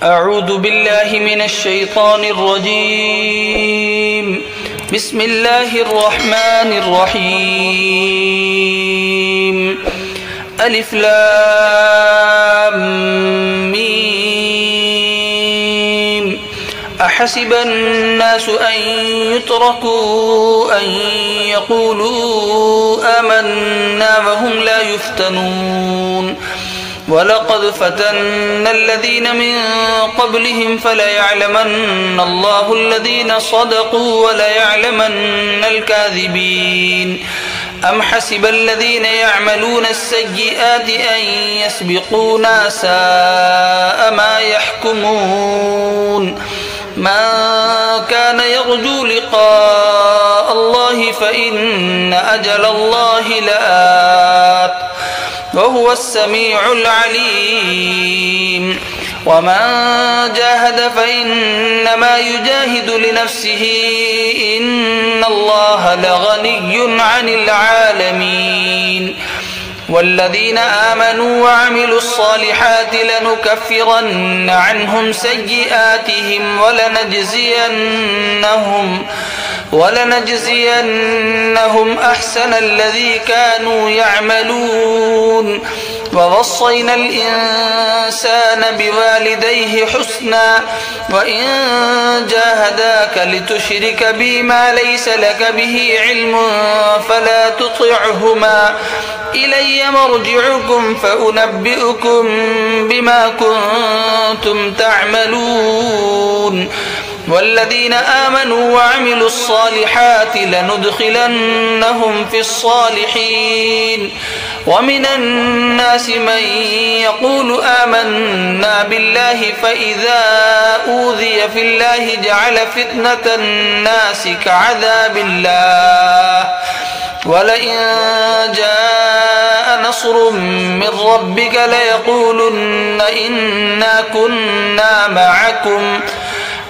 أعوذ بالله من الشيطان الرجيم. بسم الله الرحمن الرحيم. ألف لام ميم. أحسب الناس أن يتركوا أن يقولوا آمنا وهم لا يفتنون ولقد فتنا الذين من قبلهم فليعلمن الله الذين صدقوا وليعلمن الكاذبين. أم حسب الذين يعملون السيئات أن يسبقونا ساء ما يحكمون. من كان يرجو لقاء الله فإن أجل الله لآت وهو السميع العليم. ومن جاهد فإنما يجاهد لنفسه إن الله لغني عن العالمين. والذين آمنوا وعملوا الصالحات لنكفرن عنهم سيئاتهم ولنجزينهم أحسن الذي كانوا يعملون. ووصينا الإنسان بوالديه حسنا وإن جاهداك لتشرك بي ما ليس لك به علم فلا تطعهما إلي مرجعكم فأنبئكم بما كنتم تعملون. والذين آمنوا وعملوا الصالحات لندخلنهم في الصالحين. ومن الناس من يقول آمنا بالله فإذا أوذي في الله جعل فتنة الناس كعذاب الله ولئن جاء نصر من ربك ليقولن إنا كنا معكم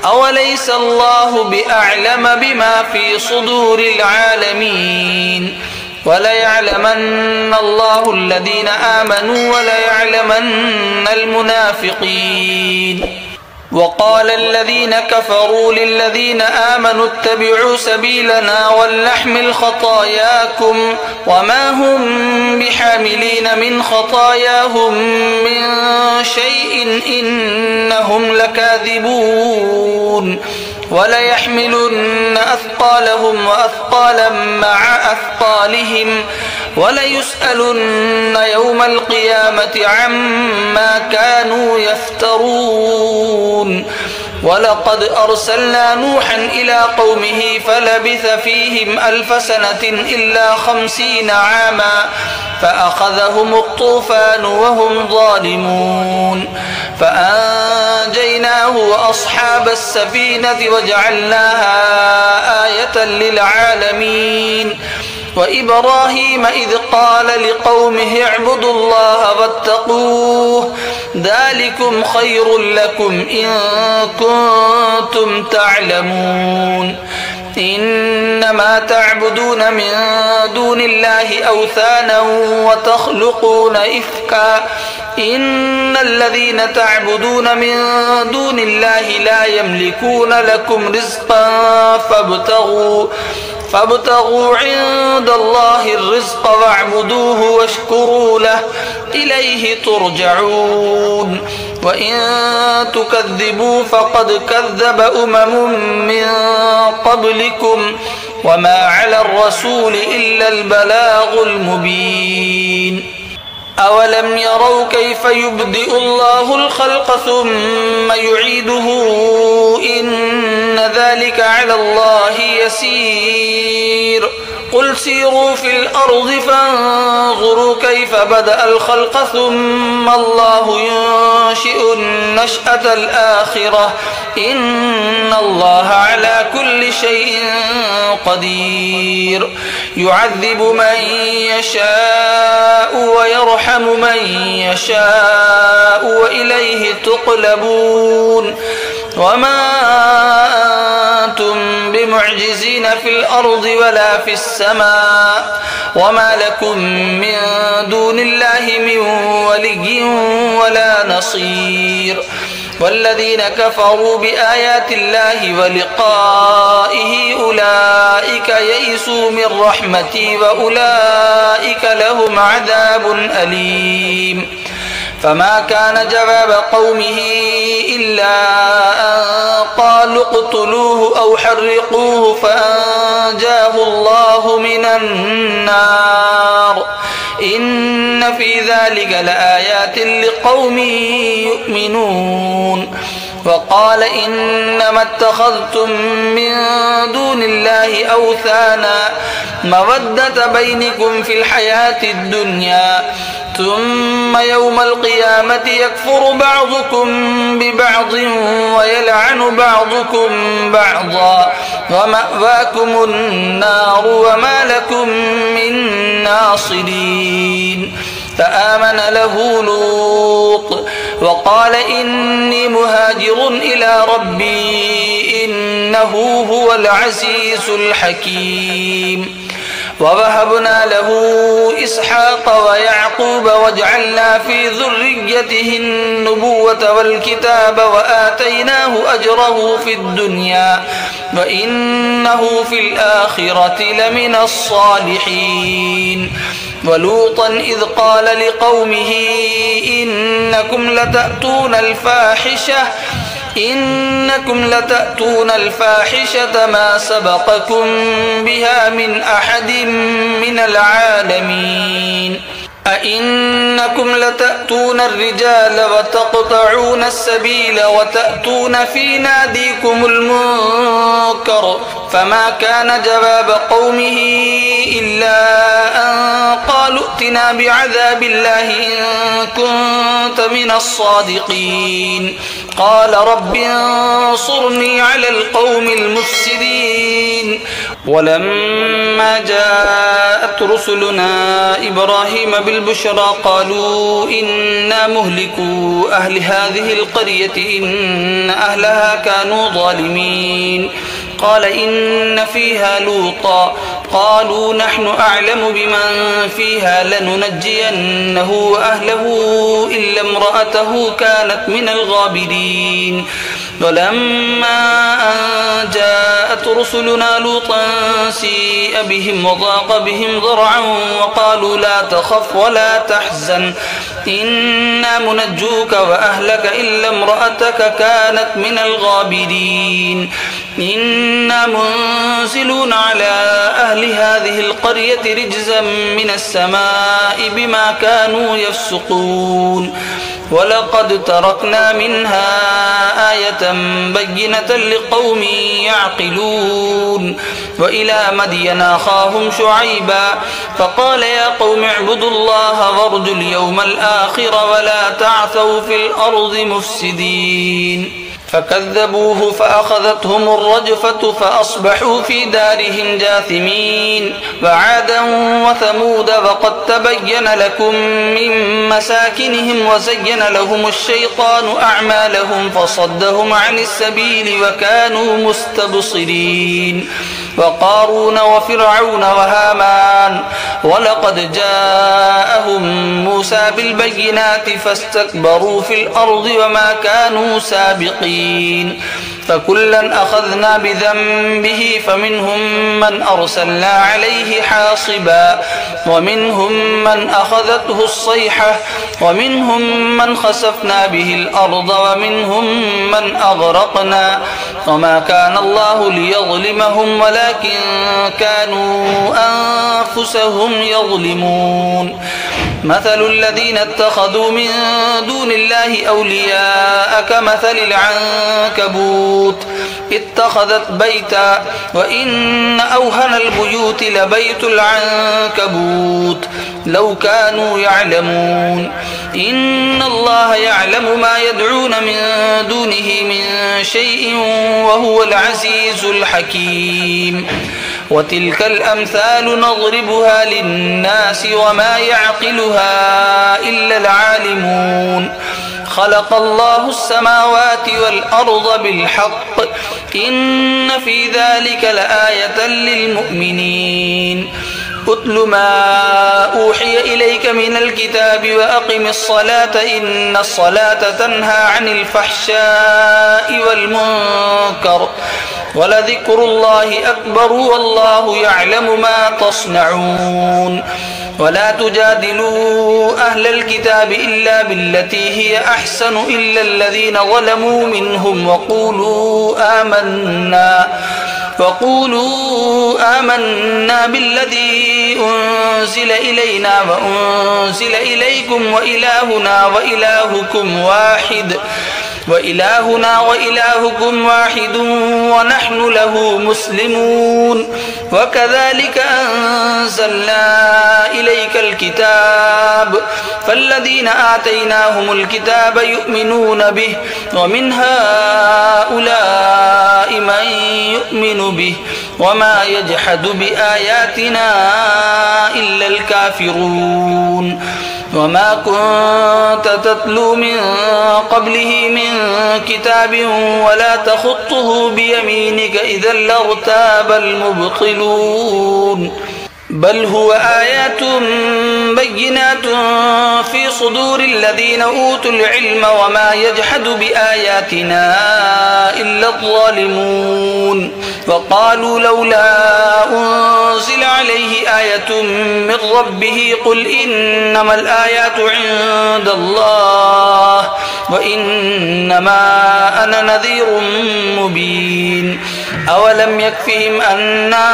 أوليس الله بأعلم بما في صدور العالمين. وليعلمن الله الذين آمنوا وليعلمن المنافقين. وقال الذين كفروا للذين آمنوا اتبعوا سبيلنا ولنحمل خطاياكم وما هم بحاملين من خطاياهم من شيء إنهم لكاذبون. وليحملن أثقالهم وأثقالا مع أثقالهم وليسألن يوم القيامة عما كانوا يفترون. ولقد أرسلنا نوحا إلى قومه فلبث فيهم 1000 سنة إلا 50 عاما فأخذهم الطوفان وهم ظالمون فأنجيناه وأصحاب السفينة وجعلناها آية للعالمين. وإبراهيم إذ قال لقومه اعبدوا الله واتقوه ذلكم خير لكم إن كنتم تعلمون. إنما تعبدون من دون الله أوثانا وتخلقون إفكا إن الذين تعبدون من دون الله لا يملكون لكم رزقا فابتغوا عند الله الرزق واعبدوه واشكروا له إليه ترجعون. وإن تكذبوا فقد كذب من قبلكم وما على الرسول إلا البلاغ المبين. أولم يروا كيف يبدئ الله الخلق ثم يعيده إن ذلك على الله يسير. قل سيروا في الأرض فانظروا كيف بدأ الخلق ثم الله ينشئ النشأة الآخرة إن الله على كل شيء قدير. يعذب من يشاء ويرحم من يشاء وإليه تقلبون. وما أنتم بمعجزين في الأرض ولا في السماء وما لكم من دون الله من ولي ولا نصير. والذين كفروا بآيات الله ولقائه أولئك يئسوا من رحمتي وأولئك لهم عذاب أليم فما كان جواب قومه إلا أن قالوا اقتلوه أو حرقوه فأنجاه الله من النار إن في ذلك لآيات لقوم يؤمنون وقال إنما اتخذتم من دون الله أوثانا مودة بينكم في الحياة الدنيا ثم يوم القيامة يكفر بعضكم ببعض ويلعن بعضكم بعضا ومأواكم النار وما لكم من ناصرين فآمن له لوط وقال إني مهاجر إلى ربي إنه هو العزيز الحكيم ووهبنا له إسحاق ويعقوب وجعلنا في ذريته النبوة والكتاب وآتيناه أجره في الدنيا وإنه في الآخرة لمن الصالحين ولوطا إذ قال لقومه إنكم لتأتون الفاحشة ما سبقكم بها من أحد من العالمين أئنكم لتأتون الرجال وتقطعون السبيل وتأتون في ناديكم المنكر فما كان جواب قومه إلا أن قالوا ائتنا بعذاب الله إن كنت من الصادقين قال رب انصرني على القوم المفسدين ولما جاءت رسلنا إبراهيم بالبشرى قالوا إنا مهلكو أهل هذه القرية إن أهلها كانوا ظالمين قال إن فيها لوطا قالوا نحن أعلم بمن فيها لننجينه وأهله إلا امرأته كانت من الغابرين ولما أن جاءت رسلنا لوطا سيء بهم وضاق بهم ذرعا وقالوا لا تخف ولا تحزن إنا منجوك وأهلك إلا امرأتك كانت من الغابرين إنا منزلون على أهل هذه القرية رجزا من السماء بما كانوا يفسقون ولقد تركنا منها آية بينة لقوم يعقلون وإلى مدين أخاهم شعيبا فقال يا قوم اعبدوا الله وارجوا اليوم الآخر ولا تعثوا في الأرض مفسدين فكذبوه فأخذتهم الرجفة فأصبحوا في دارهم جاثمين وعادا وثمود وقد تبين لكم من مساكنهم وزين لهم الشيطان أعمالهم فصدهم عن السبيل وكانوا مستبصرين وقارون وفرعون وهامان ولقد جاءهم موسى بالبينات فاستكبروا في الأرض وما كانوا سابقين فكلا أخذنا بذنبه فمنهم من أرسلنا عليه حاصبا ومنهم من أخذته الصيحة ومنهم من خسفنا به الأرض ومنهم من أغرقنا وما كان الله ليظلمهم ولكن كانوا أنفسهم يظلمون مثل الذين اتخذوا من دون الله أولياء كمثل العنكبوت اتخذت بيتا وإن أوهن البيوت لبيت العنكبوت لو كانوا يعلمون إن الله يعلم ما يدعون من دونه من شيء وهو العزيز الحكيم وتلك الأمثال نضربها للناس وما يعقلها إلا العالمون خلق الله السماوات والأرض بالحق إن في ذلك لآية للمؤمنين أتل ما أوحي إليك من الكتاب وأقم الصلاة إن الصلاة تنهى عن الفحشاء والمنكر ولذكر الله أكبر والله يعلم ما تصنعون ولا تجادلوا أهل الكتاب إلا بالتي هي أحسن إلا الذين ظلموا منهم وقولوا آمنا بالذي أنزل إلينا وأنزل إليكم وإلهنا وإلهكم واحد ونحن له مسلمون وكذلك أنزلنا إليك الكتاب فالذين آتيناهم الكتاب يؤمنون به ومن هؤلاء من يؤمن به وما يجحد بآياتنا إلا الكافرون وما كنت تتلو من قبله من كتاب ولا تخطه بيمينك إذا لارتاب المبطلون بل هو آيات بينات في صدور الذين أوتوا العلم وما يجحد بآياتنا إلا الظالمون وقالوا لولا أنزل عليه آية من ربه قل إنما الآيات عند الله وإنما أنا نذير مبين أولم يكفهم أنا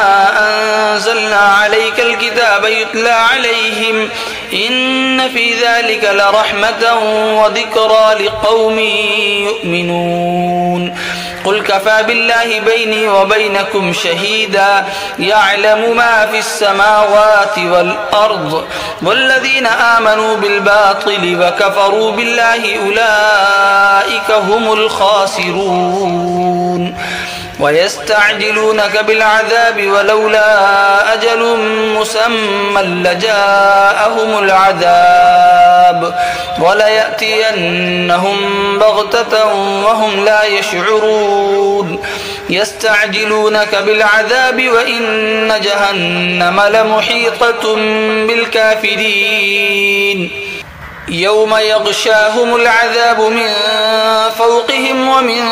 أنزلنا عليك الكتاب يتلى عليهم إن في ذلك لرحمة وذكرى لقوم يؤمنون قل كفى بالله بيني وبينكم شهيدا يعلم ما في السماوات والأرض والذين آمنوا بالباطل وكفروا بالله أولئك هم الخاسرون ويستعجلونك بالعذاب ولولا أجل مسمى لجاءهم العذاب وليأتينهم بغتة وهم لا يشعرون يستعجلونك بالعذاب وإن جهنم لمحيطة بالكافرين يوم يغشاهم العذاب من فوقهم ومن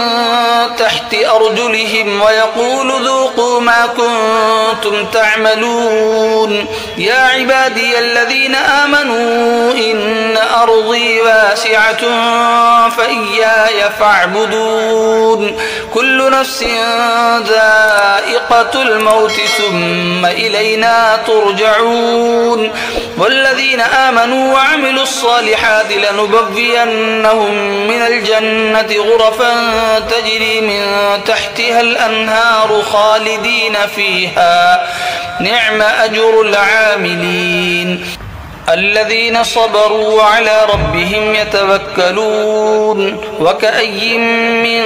تحت أرجلهم ويقول ذوقوا ما كنتم تعملون يا عبادي الذين آمنوا إن أرضي واسعة فإياي فاعبدون كل نفس ذائقة الموت ثم إلينا ترجعون والذين آمنوا وعملوا الصالحات لنبوينهم من الجنة غرفا تجري من تحتها الأنهار خالدين فيها نعم أجر العاملين الذين صبروا وعلى ربهم يتوكلون وكأي من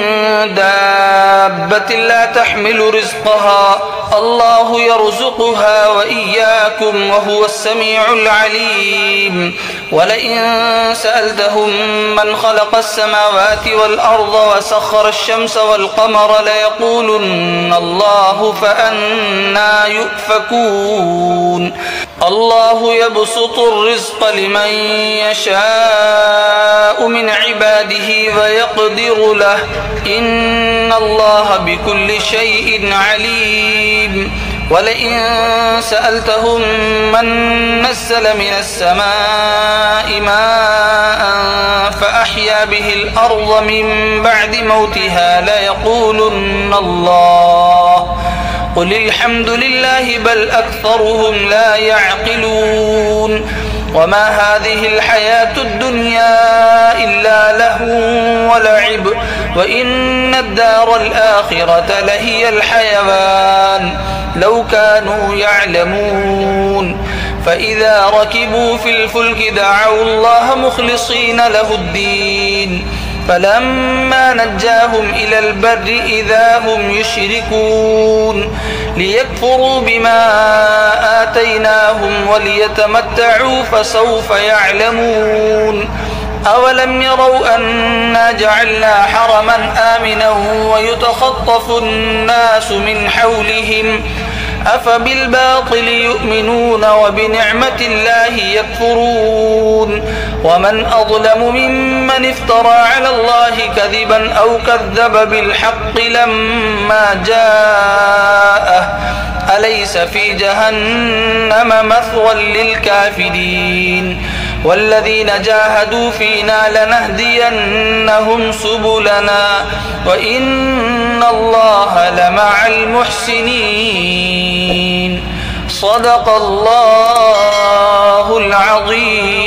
دابة لا تحمل رزقها الله يرزقها وإياكم وهو السميع العليم ولئن سألتهم من خلق السماوات والأرض وسخر الشمس والقمر ليقولن الله فأنى يؤفكون الله يبسط الرزق لمن يشاء من عباده ويقدر له إن الله بكل شيء عليم ولئن سألتهم من نزل من السماء ماء فأحيا به الأرض من بعد موتها ليقولن الله قل الحمد لله بل أكثرهم لا يعقلون وما هذه الحياة الدنيا إلا لهو ولعب وإن الدار الآخرة لهي الحيوان لو كانوا يعلمون فإذا ركبوا في الفلك دعوا الله مخلصين له الدين فلما نجاهم إلى البر إذا هم يشركون ليكفروا بما آتيناهم وليتمتعوا فسوف يعلمون أولم يروا أنا جعلنا حرما آمنا ويتخطف الناس من حولهم أفبالباطل يؤمنون وبنعمة الله يكفرون ومن أظلم ممن افترى على الله كذبا أو كذب بالحق لما جاءه أليس في جهنم مثوى للكافرين والذين جاهدوا فينا لنهدينهم سبلنا وإن الله لمع المحسنين صدق الله العظيم.